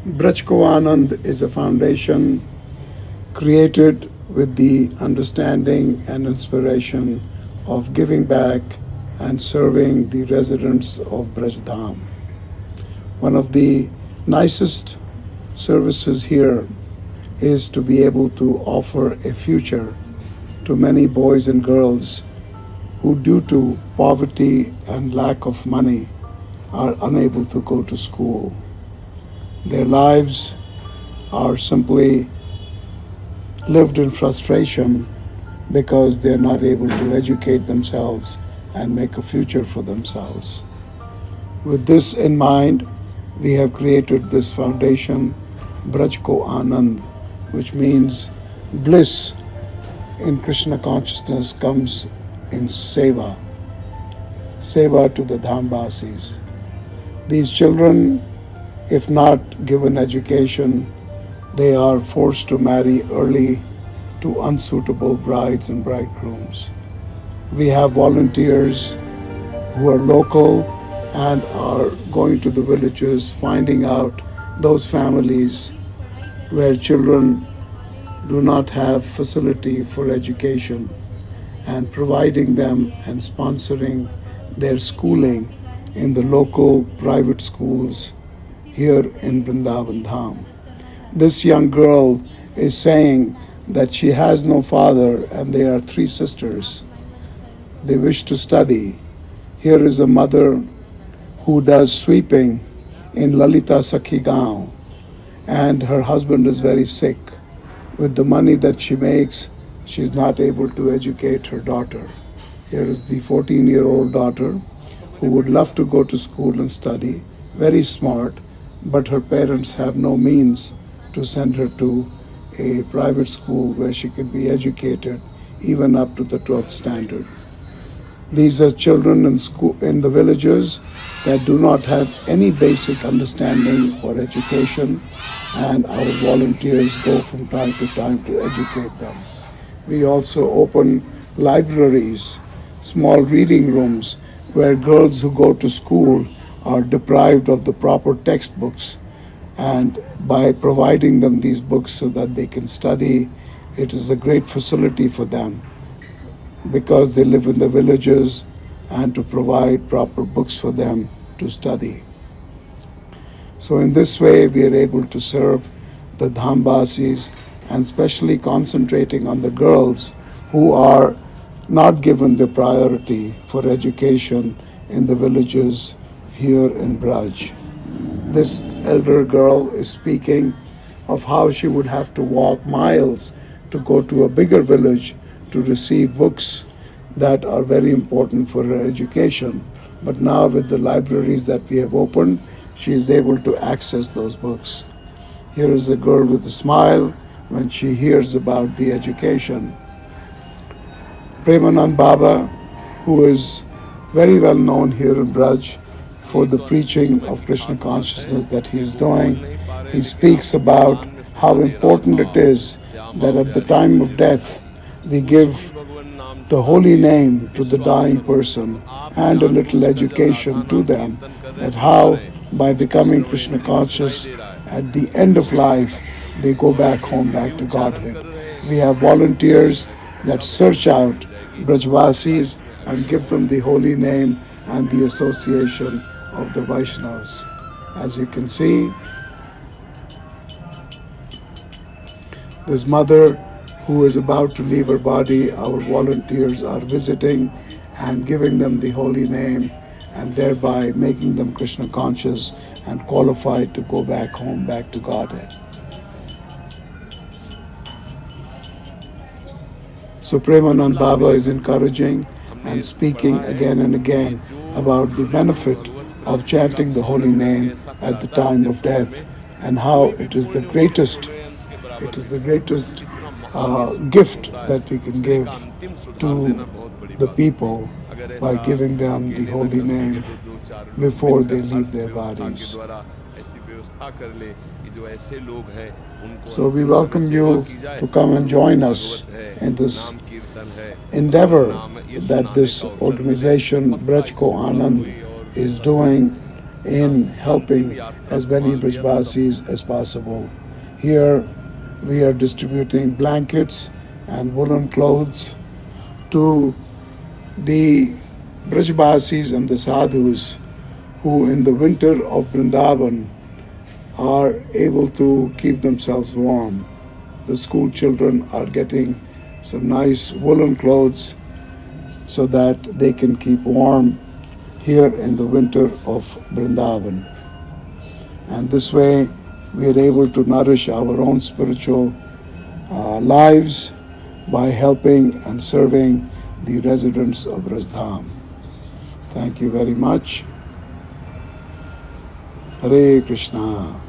Braj Anand is a foundation created with the understanding and inspiration of giving back and serving the residents of Braj. One of the nicest services here is to be able to offer a future to many boys and girls who, due to poverty and lack of money, are unable to go to school. Their lives are simply lived in frustration because they're not able to educate themselves and make a future for themselves. With this in mind, we have created this foundation, Braj Anand, which means bliss in Krishna consciousness comes in seva, seva to the Dhamvasis. These children, if not given education, they are forced to marry early to unsuitable brides and bridegrooms. We have volunteers who are local and are going to the villages, finding out those families where children do not have facility for education and providing them and sponsoring their schooling in the local private schools here in Vrindavan Dham. This young girl is saying that she has no father and they are three sisters. They wish to study. Here is a mother who does sweeping in Lalita Sakhi Gaon, and her husband is very sick. With the money that she makes, she is not able to educate her daughter. Here is the 14-year-old daughter who would love to go to school and study, very smart, but her parents have no means to send her to a private school where she can be educated even up to the 12th standard. These are children in the villages that do not have any basic understanding for education, and our volunteers go from time to time to educate them. We also open libraries, small reading rooms where girls who go to school are deprived of the proper textbooks, and by providing them these books so that they can study, it is a great facility for them because they live in the villages, and to provide proper books for them to study. So in this way, we are able to serve the Dhamvasis, and especially concentrating on the girls who are not given the priority for education in the villages here in Braj. This elder girl is speaking of how she would have to walk miles to go to a bigger village to receive books that are very important for her education. But now with the libraries that we have opened, she is able to access those books. Here is a girl with a smile when she hears about the education. Premanand Baba, who is very well known here in Braj for the preaching of Krishna consciousness that he is doing, he speaks about how important it is that at the time of death we give the holy name to the dying person and a little education to them, that how by becoming Krishna conscious at the end of life they go back home, back to Godhead. We have volunteers that search out Brajwasis and give them the holy name and the association of the Vaishnavas. As you can see, this mother who is about to leave her body, our volunteers are visiting and giving them the holy name, and thereby making them Krishna conscious and qualified to go back home, back to Godhead. So Premanand Baba is encouraging and speaking again and again about the benefit of chanting the holy name at the time of death, and how it is the greatest gift that we can give to the people by giving them the holy name before they leave their bodies. So we welcome you to come and join us in this endeavor that this organization, Braj Anand, is doing in helping as many Brajwasis as possible. Here we are distributing blankets and woolen clothes to the Brajwasis and the sadhus who in the winter of Vrindavan are able to keep themselves warm. The school children are getting some nice woolen clothes so that they can keep warm here in the winter of Vrindavan. And this way we are able to nourish our own spiritual lives by helping and serving the residents of Rajdham. Thank you very much. Hare Krishna.